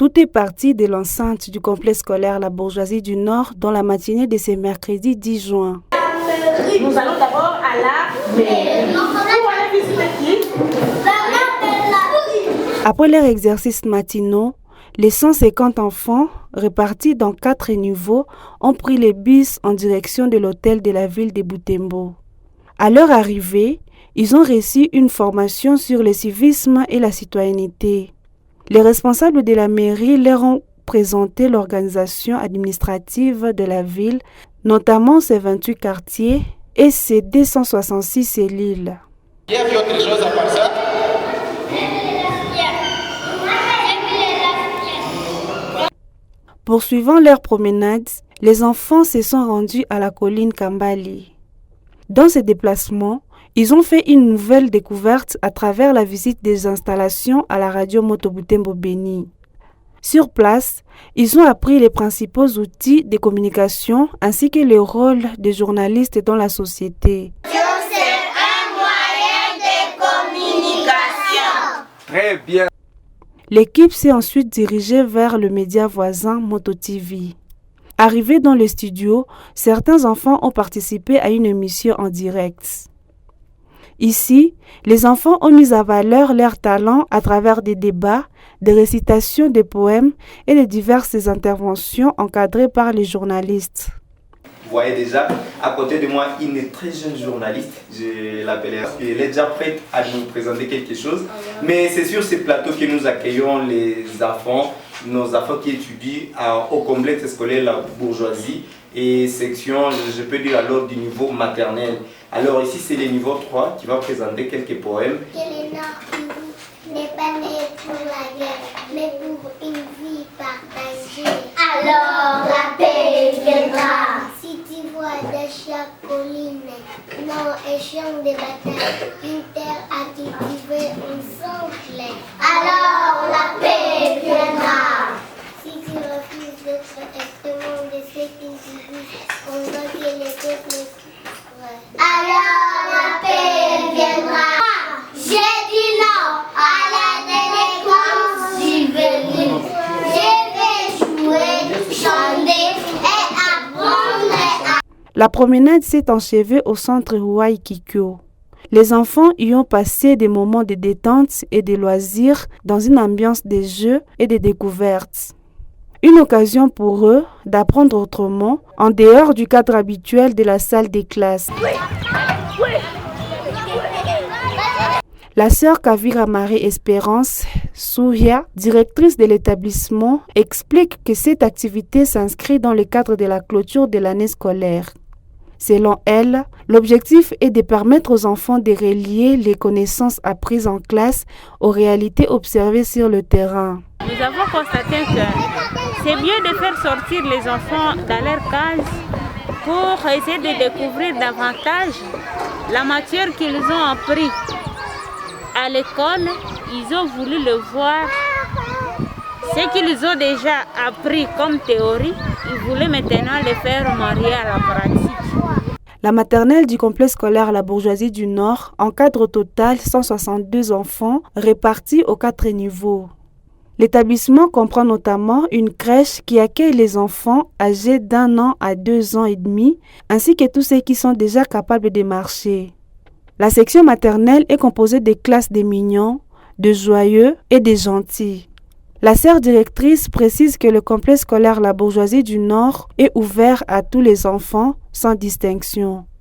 Tout est parti de l'enceinte du complexe scolaire La Bourgeoisie du Nord dans la matinée de ce mercredi 10 juin. Nous allons d'abord à la mairie. Pour aller visiter qui? Après leurs exercices matinaux, les 150 enfants, répartis dans 4 niveaux, ont pris les bus en direction de l'hôtel de la ville de Butembo. À leur arrivée, ils ont reçu une formation sur le civisme et la citoyenneté. Les responsables de la mairie leur ont présenté l'organisation administrative de la ville, notamment ses 28 quartiers et ses 266 cellules. Il y a autre chose à part ça? Poursuivant leur promenade, les enfants se sont rendus à la colline Kambali. Dans ces déplacements, ils ont fait une nouvelle découverte à travers la visite des installations à la radio Moto Butembo Beni. Sur place, ils ont appris les principaux outils de communication ainsi que le rôle des journalistes dans la société. C'est un moyen de communication. Très bien. L'équipe s'est ensuite dirigée vers le média voisin Moto TV. Arrivés dans le studio, certains enfants ont participé à une émission en direct. Ici, les enfants ont mis à valeur leurs talents à travers des débats, des récitations de poèmes et de diverses interventions encadrées par les journalistes. Vous voyez déjà, à côté de moi, une très jeune journaliste, je l'appelle, elle est déjà prête à nous présenter quelque chose. Mais c'est sur ce plateau que nous accueillons les enfants, nos enfants qui étudient au complexe scolaire La Bourgeoisie et section, je peux dire alors, du niveau maternel. Alors ici, c'est le niveau 3 qui va présenter quelques poèmes. Que le Nord n'est pas né pour la guerre, mais pour une vie partagée. Alors la paix viendra. Si tu vois de chaque colline, non et champ de bataille, une terre à cultiver ensemble. Alors la paix viendra. Si tu refuses d'être exactement de ce qu'ils disent, on voit que les peuples souffrent. Alors la paix viendra. J'ai dit non à la délinquance juvénile. Je vais jouer, chanter et apprendre à... La promenade s'est enchevée au centre Huay Kikyo. Les enfants y ont passé des moments de détente et de loisirs dans une ambiance de jeux et de découvertes. Une occasion pour eux d'apprendre autrement en dehors du cadre habituel de la salle des classes. La sœur Kavira Marie-Espérance Souria, directrice de l'établissement, explique que cette activité s'inscrit dans le cadre de la clôture de l'année scolaire. Selon elle, l'objectif est de permettre aux enfants de relier les connaissances apprises en classe aux réalités observées sur le terrain. Nous avons constaté que c'est mieux de faire sortir les enfants dans leur case pour essayer de découvrir davantage la matière qu'ils ont appris à l'école. Ils ont voulu le voir. Ce qu'ils ont déjà appris comme théorie, ils voulaient maintenant le faire marier à la pratique. La maternelle du complexe scolaire La Bourgeoisie du Nord encadre au total 162 enfants répartis aux 4 niveaux. L'établissement comprend notamment une crèche qui accueille les enfants âgés d'1 an à 2 ans et demi, ainsi que tous ceux qui sont déjà capables de marcher. La section maternelle est composée des classes des mignons, de joyeux et des gentils. La sœur directrice précise que le complexe scolaire La Bourgeoisie du Nord est ouvert à tous les enfants sans distinction.